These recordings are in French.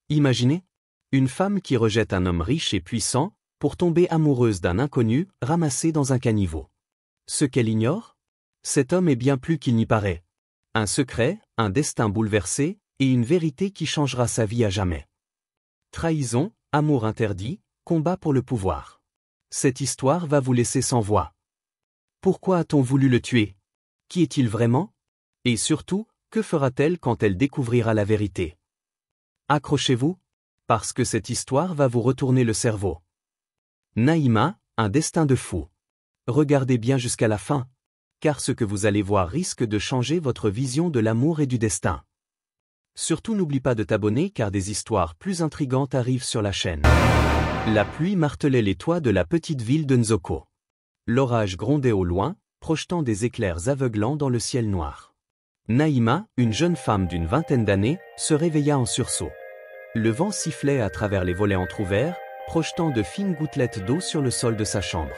Imaginez une femme qui rejette un homme riche et puissant pour tomber amoureuse d'un inconnu ramassé dans un caniveau. Ce qu'elle ignore? Cet homme est bien plus qu'il n'y paraît. Un secret, un destin bouleversé et une vérité qui changera sa vie à jamais. Trahison, amour interdit, combat pour le pouvoir. Cette histoire va vous laisser sans voix. Pourquoi a-t-on voulu le tuer? Qui est-il vraiment? Et surtout, que fera-t-elle quand elle découvrira la vérité? Accrochez-vous, parce que cette histoire va vous retourner le cerveau. Naïma, un destin de fou. Regardez bien jusqu'à la fin, car ce que vous allez voir risque de changer votre vision de l'amour et du destin. Surtout n'oublie pas de t'abonner car des histoires plus intrigantes arrivent sur la chaîne. La pluie martelait les toits de la petite ville de Nzoko. L'orage grondait au loin, projetant des éclairs aveuglants dans le ciel noir. Naïma, une jeune femme d'une vingtaine d'années, se réveilla en sursaut. Le vent sifflait à travers les volets entr'ouverts, projetant de fines gouttelettes d'eau sur le sol de sa chambre.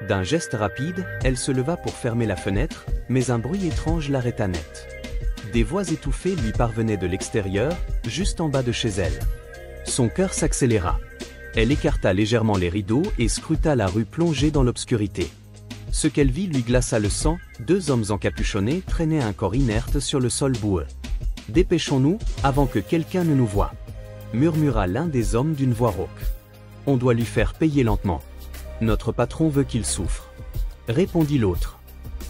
D'un geste rapide, elle se leva pour fermer la fenêtre, mais un bruit étrange l'arrêta net. Des voix étouffées lui parvenaient de l'extérieur, juste en bas de chez elle. Son cœur s'accéléra. Elle écarta légèrement les rideaux et scruta la rue plongée dans l'obscurité. Ce qu'elle vit lui glaça le sang, deux hommes encapuchonnés traînaient un corps inerte sur le sol boueux. « Dépêchons-nous, avant que quelqu'un ne nous voie », murmura l'un des hommes d'une voix rauque. « On doit lui faire payer lentement. Notre patron veut qu'il souffre. » répondit l'autre.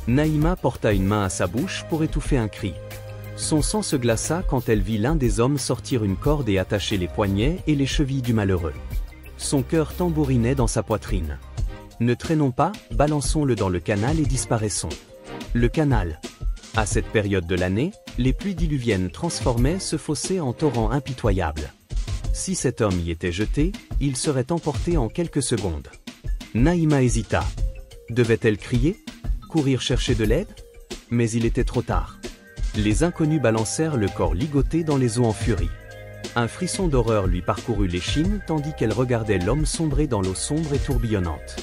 Naïma porta une main à sa bouche pour étouffer un cri. Son sang se glaça quand elle vit l'un des hommes sortir une corde et attacher les poignets et les chevilles du malheureux. Son cœur tambourinait dans sa poitrine. Ne traînons pas, balançons-le dans le canal et disparaissons. Le canal. À cette période de l'année, les pluies diluviennes transformaient ce fossé en torrent impitoyable. Si cet homme y était jeté, il serait emporté en quelques secondes. Naïma hésita. Devait-elle crier? Courir chercher de l'aide? Mais il était trop tard. Les inconnus balancèrent le corps ligoté dans les eaux en furie. Un frisson d'horreur lui parcourut l'échine tandis qu'elle regardait l'homme sombrer dans l'eau sombre et tourbillonnante.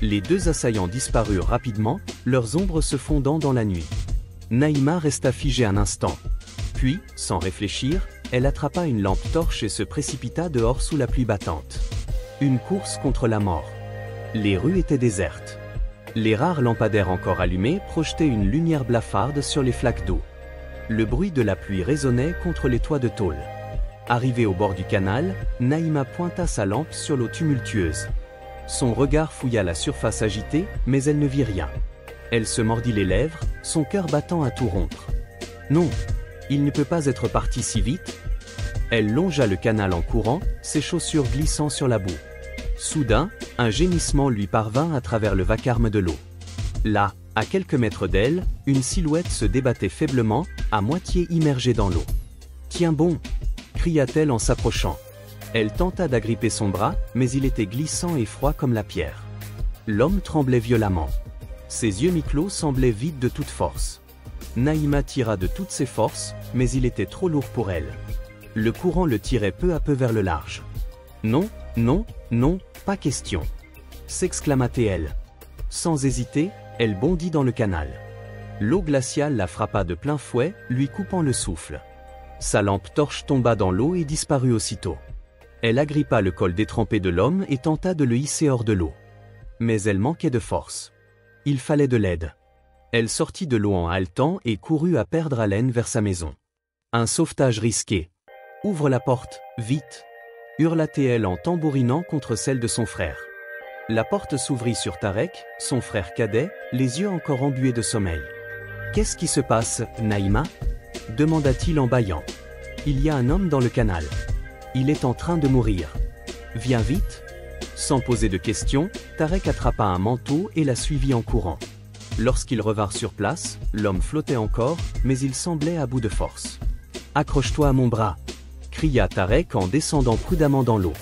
Les deux assaillants disparurent rapidement, leurs ombres se fondant dans la nuit. Naïma resta figée un instant. Puis, sans réfléchir, elle attrapa une lampe torche et se précipita dehors sous la pluie battante. Une course contre la mort. Les rues étaient désertes. Les rares lampadaires encore allumés projetaient une lumière blafarde sur les flaques d'eau. Le bruit de la pluie résonnait contre les toits de tôle. Arrivée au bord du canal, Naïma pointa sa lampe sur l'eau tumultueuse. Son regard fouilla la surface agitée, mais elle ne vit rien. Elle se mordit les lèvres, son cœur battant à tout rompre. Non, il ne peut pas être parti si vite. Elle longea le canal en courant, ses chaussures glissant sur la boue. Soudain, un gémissement lui parvint à travers le vacarme de l'eau. Là, à quelques mètres d'elle, une silhouette se débattait faiblement, à moitié immergée dans l'eau. « Tiens bon !» cria-t-elle en s'approchant. Elle tenta d'agripper son bras, mais il était glissant et froid comme la pierre. L'homme tremblait violemment. Ses yeux mi-clos semblaient vides de toute force. Naïma tira de toutes ses forces, mais il était trop lourd pour elle. Le courant le tirait peu à peu vers le large. « Non, non, non, pas question !» s'exclama-t-elle. Sans hésiter, elle bondit dans le canal. L'eau glaciale la frappa de plein fouet, lui coupant le souffle. Sa lampe torche tomba dans l'eau et disparut aussitôt. Elle agrippa le col détrempé de l'homme et tenta de le hisser hors de l'eau. Mais elle manquait de force. Il fallait de l'aide. Elle sortit de l'eau en haletant et courut à perdre haleine vers sa maison. Un sauvetage risqué. « Ouvre la porte, vite !» hurla-t-elle en tambourinant contre celle de son frère. La porte s'ouvrit sur Tarek, son frère cadet, les yeux encore embués de sommeil. « Qu'est-ce qui se passe, Naïma ?» demanda-t-il en bâillant. « Il y a un homme dans le canal. Il est en train de mourir. Viens vite !» Sans poser de questions, Tarek attrapa un manteau et la suivit en courant. Lorsqu'ils revinrent sur place, l'homme flottait encore, mais il semblait à bout de force. « Accroche-toi à mon bras !» cria Tarek en descendant prudemment dans l'eau.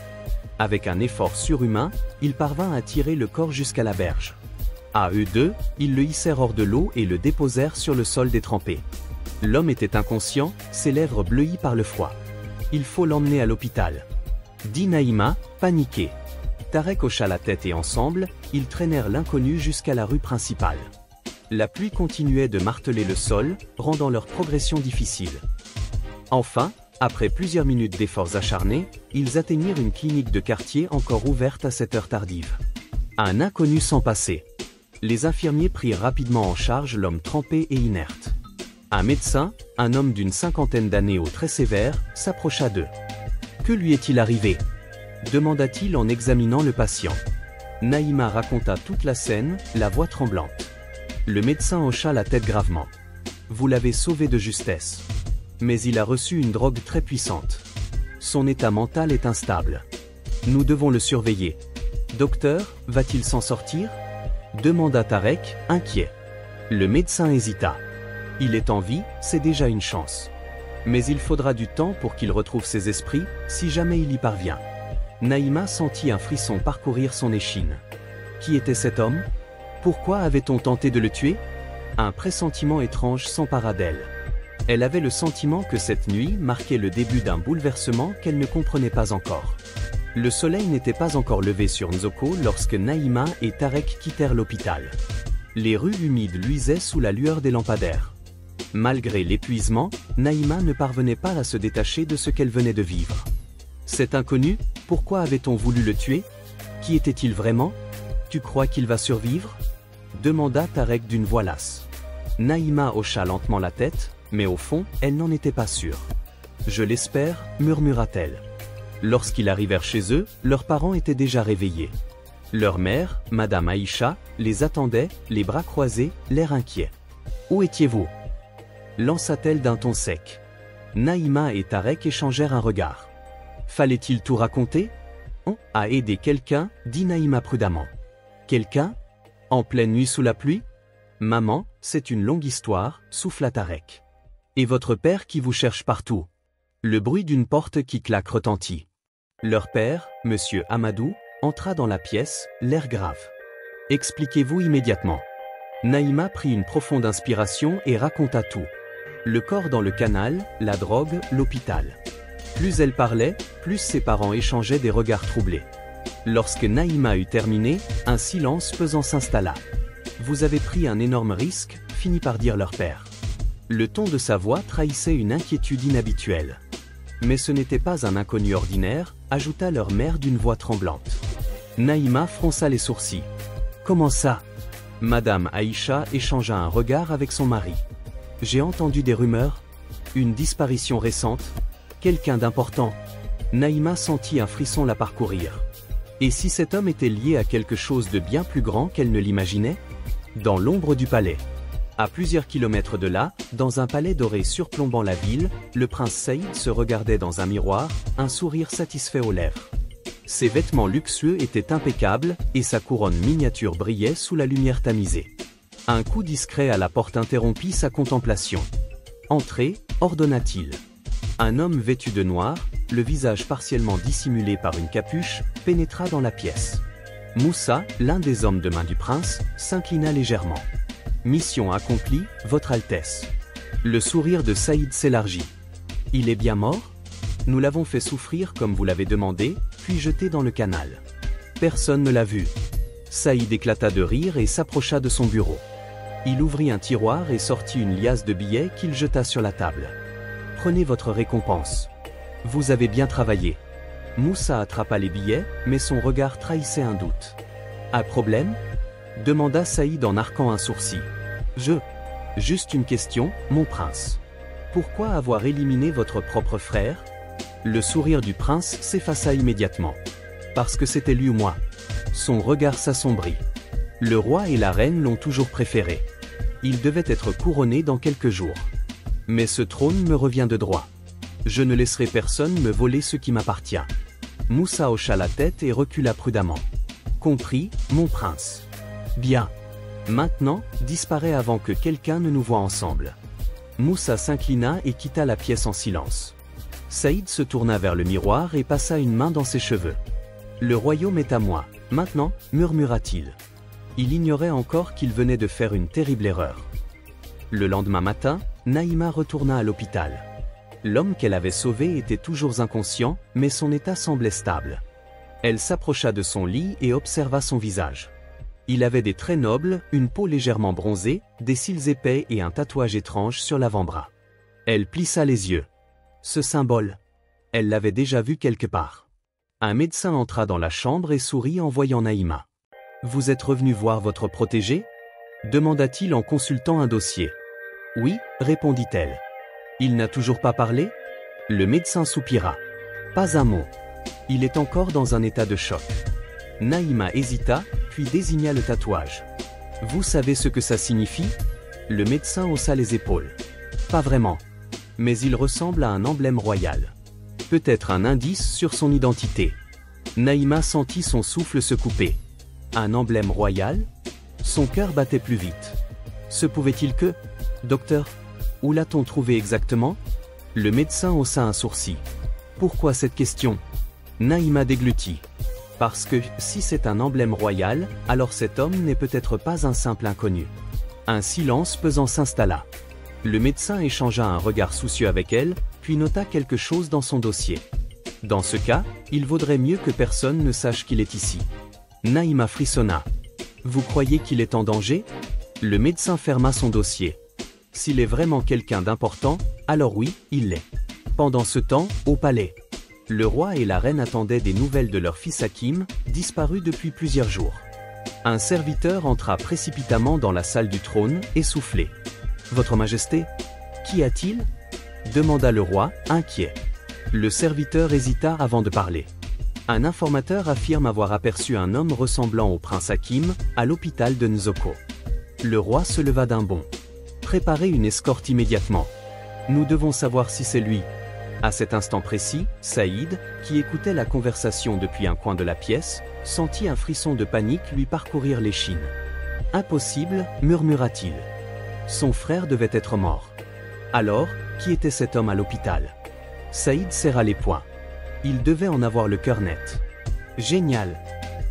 Avec un effort surhumain, il parvint à tirer le corps jusqu'à la berge. À eux deux, ils le hissèrent hors de l'eau et le déposèrent sur le sol détrempé. L'homme était inconscient, ses lèvres bleuies par le froid. « Il faut l'emmener à l'hôpital », dit Naïma, paniquée. Tarek hocha la tête et ensemble, ils traînèrent l'inconnu jusqu'à la rue principale. La pluie continuait de marteler le sol, rendant leur progression difficile. Enfin, Après plusieurs minutes d'efforts acharnés, ils atteignirent une clinique de quartier encore ouverte à cette heure tardive. Un inconnu s'en passait. Les infirmiers prirent rapidement en charge l'homme trempé et inerte. Un médecin, un homme d'une cinquantaine d'années aux traits sévères, s'approcha d'eux. « Que lui est-il arrivé ?» demanda-t-il en examinant le patient. Naïma raconta toute la scène, la voix tremblante. Le médecin hocha la tête gravement. « Vous l'avez sauvé de justesse. Mais il a reçu une drogue très puissante. Son état mental est instable. Nous devons le surveiller. Docteur, va-t-il s'en sortir ? Demanda Tarek, inquiet. Le médecin hésita. Il est en vie, c'est déjà une chance. Mais il faudra du temps pour qu'il retrouve ses esprits, si jamais il y parvient. Naïma sentit un frisson parcourir son échine. Qui était cet homme ? Pourquoi avait-on tenté de le tuer ? Un pressentiment étrange s'empara d'elle. Elle avait le sentiment que cette nuit marquait le début d'un bouleversement qu'elle ne comprenait pas encore. Le soleil n'était pas encore levé sur Nzoko lorsque Naïma et Tarek quittèrent l'hôpital. Les rues humides luisaient sous la lueur des lampadaires. Malgré l'épuisement, Naïma ne parvenait pas à se détacher de ce qu'elle venait de vivre. Cet inconnu, pourquoi avait-on voulu le tuer ? Qui était-il vraiment ? Tu crois qu'il va survivre ? Demanda Tarek d'une voix lasse. Naïma hocha lentement la tête, mais au fond, elle n'en était pas sûre. « Je l'espère », murmura-t-elle. Lorsqu'ils arrivèrent chez eux, leurs parents étaient déjà réveillés. Leur mère, Madame Aïcha, les attendait, les bras croisés, l'air inquiet. « Où étiez-vous » lança-t-elle d'un ton sec. Naïma et Tarek échangèrent un regard. Fallait-il tout raconter ? On a aidé quelqu'un, dit Naïma prudemment. Quelqu'un ? En pleine nuit sous la pluie ? Maman, c'est une longue histoire, souffla Tarek. Et votre père qui vous cherche partout ? Le bruit d'une porte qui claque retentit. Leur père, Monsieur Amadou, entra dans la pièce, l'air grave. Expliquez-vous immédiatement. Naïma prit une profonde inspiration et raconta tout. Le corps dans le canal, la drogue, l'hôpital. Plus elle parlait, plus ses parents échangeaient des regards troublés. Lorsque Naïma eut terminé, un silence pesant s'installa. Vous avez pris un énorme risque, finit par dire leur père. Le ton de sa voix trahissait une inquiétude inhabituelle. Mais ce n'était pas un inconnu ordinaire, ajouta leur mère d'une voix tremblante. Naïma fronça les sourcils. Comment ça ? Madame Aïcha échangea un regard avec son mari. J'ai entendu des rumeurs. Une disparition récente. Quelqu'un d'important. Naïma sentit un frisson la parcourir. Et si cet homme était lié à quelque chose de bien plus grand qu'elle ne l'imaginait ? Dans l'ombre du palais. À plusieurs kilomètres de là, dans un palais doré surplombant la ville, le prince Saïd se regardait dans un miroir, un sourire satisfait aux lèvres. Ses vêtements luxueux étaient impeccables, et sa couronne miniature brillait sous la lumière tamisée. Un coup discret à la porte interrompit sa contemplation. « Entrez », ordonna-t-il. Un homme vêtu de noir, le visage partiellement dissimulé par une capuche, pénétra dans la pièce. Moussa, l'un des hommes de main du prince, s'inclina légèrement. « Mission accomplie, Votre Altesse. » Le sourire de Saïd s'élargit. « Il est bien mort ? Nous l'avons fait souffrir comme vous l'avez demandé, puis jeté dans le canal. Personne ne l'a vu. » Saïd éclata de rire et s'approcha de son bureau. Il ouvrit un tiroir et sortit une liasse de billets qu'il jeta sur la table. « Prenez votre récompense. Vous avez bien travaillé. » Moussa attrapa les billets, mais son regard trahissait un doute. « Un problème ? » demanda Saïd en arquant un sourcil. « Juste une question, mon prince. Pourquoi avoir éliminé votre propre frère ?» Le sourire du prince s'effaça immédiatement. « Parce que c'était lui ou moi. » Son regard s'assombrit. Le roi et la reine l'ont toujours préféré. Il devait être couronné dans quelques jours. Mais ce trône me revient de droit. Je ne laisserai personne me voler ce qui m'appartient. Moussa hocha la tête et recula prudemment. Compris, mon prince. Bien. Maintenant, disparais avant que quelqu'un ne nous voie ensemble. Moussa s'inclina et quitta la pièce en silence. Saïd se tourna vers le miroir et passa une main dans ses cheveux. Le royaume est à moi, maintenant, murmura-t-il. Il ignorait encore qu'il venait de faire une terrible erreur. Le lendemain matin, Naïma retourna à l'hôpital. L'homme qu'elle avait sauvé était toujours inconscient, mais son état semblait stable. Elle s'approcha de son lit et observa son visage. Il avait des traits nobles, une peau légèrement bronzée, des cils épais et un tatouage étrange sur l'avant-bras. Elle plissa les yeux. Ce symbole. Elle l'avait déjà vu quelque part. Un médecin entra dans la chambre et sourit en voyant Naïma. « Vous êtes revenu voir votre protégé ?» demanda-t-il en consultant un dossier. « Oui, répondit-elle. »« Il n'a toujours pas parlé ?» Le médecin soupira. « Pas un mot. Il est encore dans un état de choc. » Naïma hésita, puis désigna le tatouage. « Vous savez ce que ça signifie ?» Le médecin haussa les épaules. « Pas vraiment. Mais il ressemble à un emblème royal. Peut-être un indice sur son identité. » Naïma sentit son souffle se couper. Un emblème royal? Son cœur battait plus vite. Se pouvait-il que... Docteur, où l'a-t-on trouvé exactement? Le médecin haussa un sourcil. Pourquoi cette question? Naïma déglutit. Parce que, si c'est un emblème royal, alors cet homme n'est peut-être pas un simple inconnu. Un silence pesant s'installa. Le médecin échangea un regard soucieux avec elle, puis nota quelque chose dans son dossier. Dans ce cas, il vaudrait mieux que personne ne sache qu'il est ici. Naïma frissonna. Vous croyez qu'il est en danger? Le médecin ferma son dossier. S'il est vraiment quelqu'un d'important, alors oui, il l'est. Pendant ce temps, au palais, le roi et la reine attendaient des nouvelles de leur fils Hakim, disparu depuis plusieurs jours. Un serviteur entra précipitamment dans la salle du trône, essoufflé. « Votre Majesté, qu'y a-t-il » demanda le roi, inquiet. Le serviteur hésita avant de parler. Un informateur affirme avoir aperçu un homme ressemblant au prince Hakim, à l'hôpital de Nzoko. Le roi se leva d'un bond. Préparez une escorte immédiatement. Nous devons savoir si c'est lui. À cet instant précis, Saïd, qui écoutait la conversation depuis un coin de la pièce, sentit un frisson de panique lui parcourir l'échine. « Impossible, murmura-t-il. Son frère devait être mort. Alors, qui était cet homme à l'hôpital? Saïd serra les poings. Il devait en avoir le cœur net. Génial.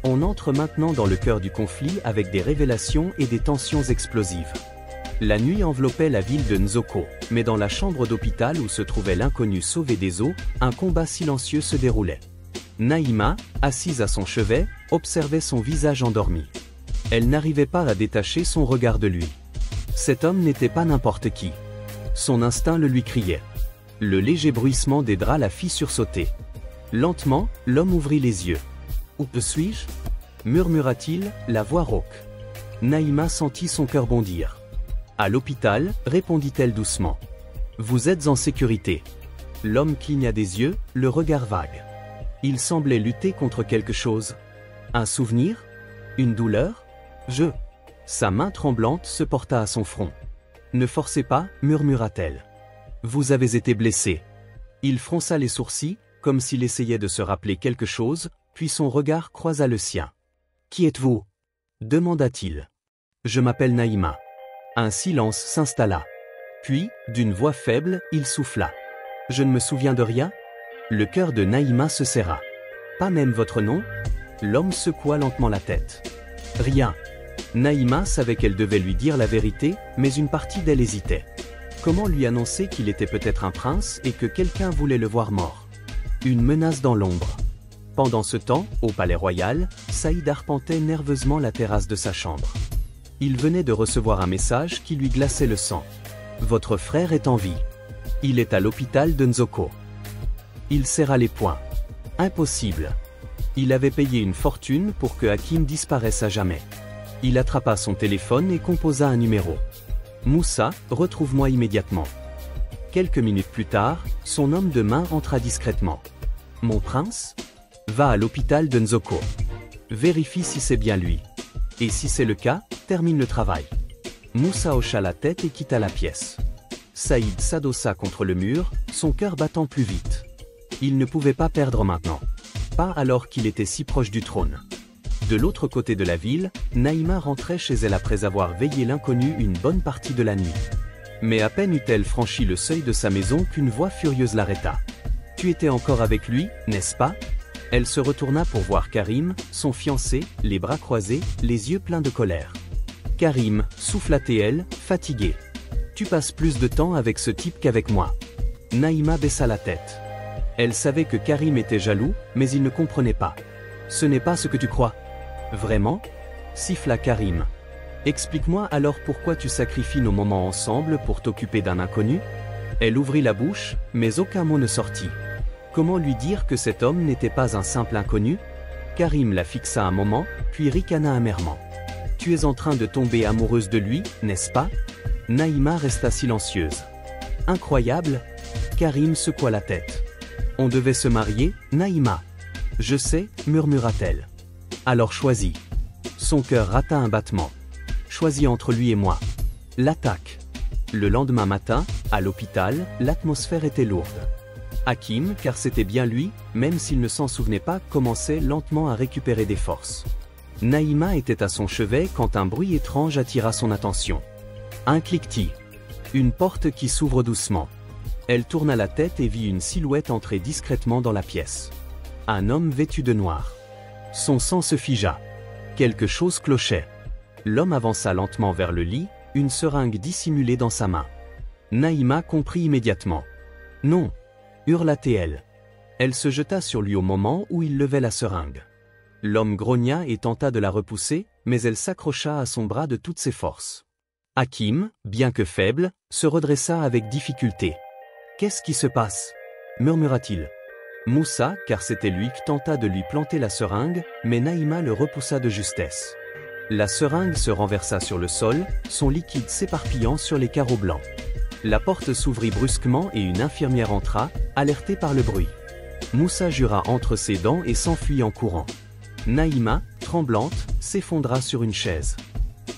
On entre maintenant dans le cœur du conflit avec des révélations et des tensions explosives. La nuit enveloppait la ville de Nzoko, mais dans la chambre d'hôpital où se trouvait l'inconnu sauvé des eaux, un combat silencieux se déroulait. Naïma, assise à son chevet, observait son visage endormi. Elle n'arrivait pas à détacher son regard de lui. Cet homme n'était pas n'importe qui. Son instinct le lui criait. Le léger bruissement des draps la fit sursauter. Lentement, l'homme ouvrit les yeux. « Où suis-je » murmura-t-il, la voix rauque. Naïma sentit son cœur bondir. « À l'hôpital » répondit-elle doucement. « Vous êtes en sécurité. » L'homme cligna des yeux, le regard vague. Il semblait lutter contre quelque chose. Un souvenir? Une douleur? Sa main tremblante se porta à son front. « Ne forcez pas, murmura-t-elle. Vous avez été blessé. » Il fronça les sourcils, comme s'il essayait de se rappeler quelque chose, puis son regard croisa le sien. « Qui êtes-vous » demanda-t-il. « Je m'appelle Naïma. » Un silence s'installa. Puis, d'une voix faible, il souffla. « Je ne me souviens de rien ?» Le cœur de Naïma se serra. « Pas même votre nom ?» L'homme secoua lentement la tête. « Rien. » Naïma savait qu'elle devait lui dire la vérité, mais une partie d'elle hésitait. Comment lui annoncer qu'il était peut-être un prince et que quelqu'un voulait le voir mort? Une menace dans l'ombre. Pendant ce temps, au palais royal, Saïd arpentait nerveusement la terrasse de sa chambre. Il venait de recevoir un message qui lui glaçait le sang. « Votre frère est en vie. Il est à l'hôpital de Nzoko. » Il serra les poings. Impossible. Il avait payé une fortune pour que Hakim disparaisse à jamais. Il attrapa son téléphone et composa un numéro. « Moussa, retrouve-moi immédiatement. » Quelques minutes plus tard, son homme de main entra discrètement. « Mon prince ? Va à l'hôpital de Nzoko. Vérifie si c'est bien lui. Et si c'est le cas, termine le travail. » Moussa hocha la tête et quitta la pièce. Saïd s'adossa contre le mur, son cœur battant plus vite. Il ne pouvait pas perdre maintenant. Pas alors qu'il était si proche du trône. De l'autre côté de la ville, Naïma rentrait chez elle après avoir veillé l'inconnu une bonne partie de la nuit. Mais à peine eut-elle franchi le seuil de sa maison qu'une voix furieuse l'arrêta. « Tu étais encore avec lui, n'est-ce pas ?» Elle se retourna pour voir Karim, son fiancé, les bras croisés, les yeux pleins de colère. Karim, souffla-t-elle, fatigué. « Tu passes plus de temps avec ce type qu'avec moi. » Naïma baissa la tête. Elle savait que Karim était jaloux, mais il ne comprenait pas. « Ce n'est pas ce que tu crois. » « Vraiment » siffla Karim. « Explique-moi alors pourquoi tu sacrifies nos moments ensemble pour t'occuper d'un inconnu ?» Elle ouvrit la bouche, mais aucun mot ne sortit. Comment lui dire que cet homme n'était pas un simple inconnu? Karim la fixa un moment, puis ricana amèrement. « Tu es en train de tomber amoureuse de lui, n'est-ce pas ?» Naïma resta silencieuse. « Incroyable !» Karim secoua la tête. « On devait se marier, Naïma. »« Je sais, » murmura-t-elle. « Alors choisis. » Son cœur rata un battement. « Choisis entre lui et moi. » L'attaque. Le lendemain matin, à l'hôpital, l'atmosphère était lourde. Hakim, car c'était bien lui, même s'il ne s'en souvenait pas, commençait lentement à récupérer des forces. Naïma était à son chevet quand un bruit étrange attira son attention. Un cliquetis. Une porte qui s'ouvre doucement. Elle tourna la tête et vit une silhouette entrer discrètement dans la pièce. Un homme vêtu de noir. Son sang se figea. Quelque chose clochait. L'homme avança lentement vers le lit, une seringue dissimulée dans sa main. Naïma comprit immédiatement. « Non !» hurla-t-elle. Elle se jeta sur lui au moment où il levait la seringue. L'homme grogna et tenta de la repousser, mais elle s'accrocha à son bras de toutes ses forces. Hakim, bien que faible, se redressa avec difficulté. « Qu'est-ce qui se passe ?» murmura-t-il. Moussa, car c'était lui, tenta de lui planter la seringue, mais Naïma le repoussa de justesse. La seringue se renversa sur le sol, son liquide s'éparpillant sur les carreaux blancs. La porte s'ouvrit brusquement et une infirmière entra, alertée par le bruit. Moussa jura entre ses dents et s'enfuit en courant. Naïma, tremblante, s'effondra sur une chaise.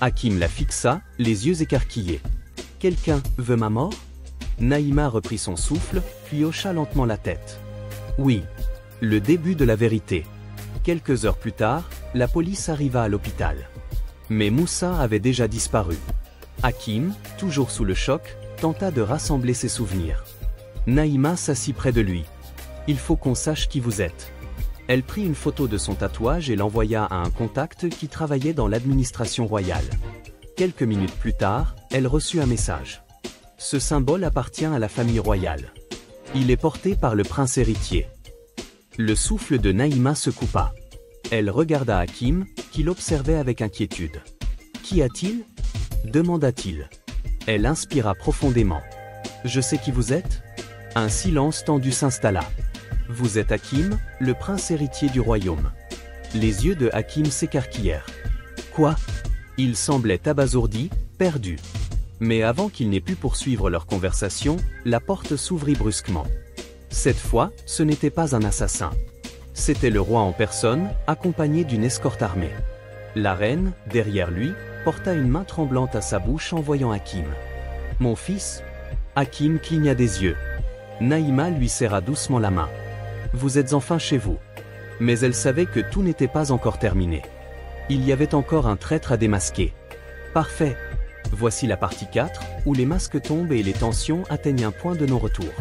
Hakim la fixa, les yeux écarquillés. « Quelqu'un veut ma mort ?» Naïma reprit son souffle, puis hocha lentement la tête. « Oui. » Le début de la vérité. Quelques heures plus tard, la police arriva à l'hôpital. Mais Moussa avait déjà disparu. Hakim, toujours sous le choc, tenta de rassembler ses souvenirs. Naïma s'assit près de lui. « Il faut qu'on sache qui vous êtes. » Elle prit une photo de son tatouage et l'envoya à un contact qui travaillait dans l'administration royale. Quelques minutes plus tard, elle reçut un message. Ce symbole appartient à la famille royale. Il est porté par le prince héritier. Le souffle de Naïma se coupa. Elle regarda Hakim, qui l'observait avec inquiétude. « Qui a-t-il » demanda-t-il. Elle inspira profondément. « Je sais qui vous êtes ?» Un silence tendu s'installa. « Vous êtes Hakim, le prince héritier du royaume. » Les yeux de Hakim s'écarquillèrent. « Quoi ?» Il semblait abasourdi, perdu. Mais avant qu'il n'ait pu poursuivre leur conversation, la porte s'ouvrit brusquement. Cette fois, ce n'était pas un assassin. C'était le roi en personne, accompagné d'une escorte armée. La reine, derrière lui, porta une main tremblante à sa bouche en voyant Hakim. « Mon fils ?» Hakim cligna des yeux. Naïma lui serra doucement la main. « Vous êtes enfin chez vous. » Mais elle savait que tout n'était pas encore terminé. Il y avait encore un traître à démasquer. Parfait. Voici la partie 4, où les masques tombent et les tensions atteignent un point de non-retour.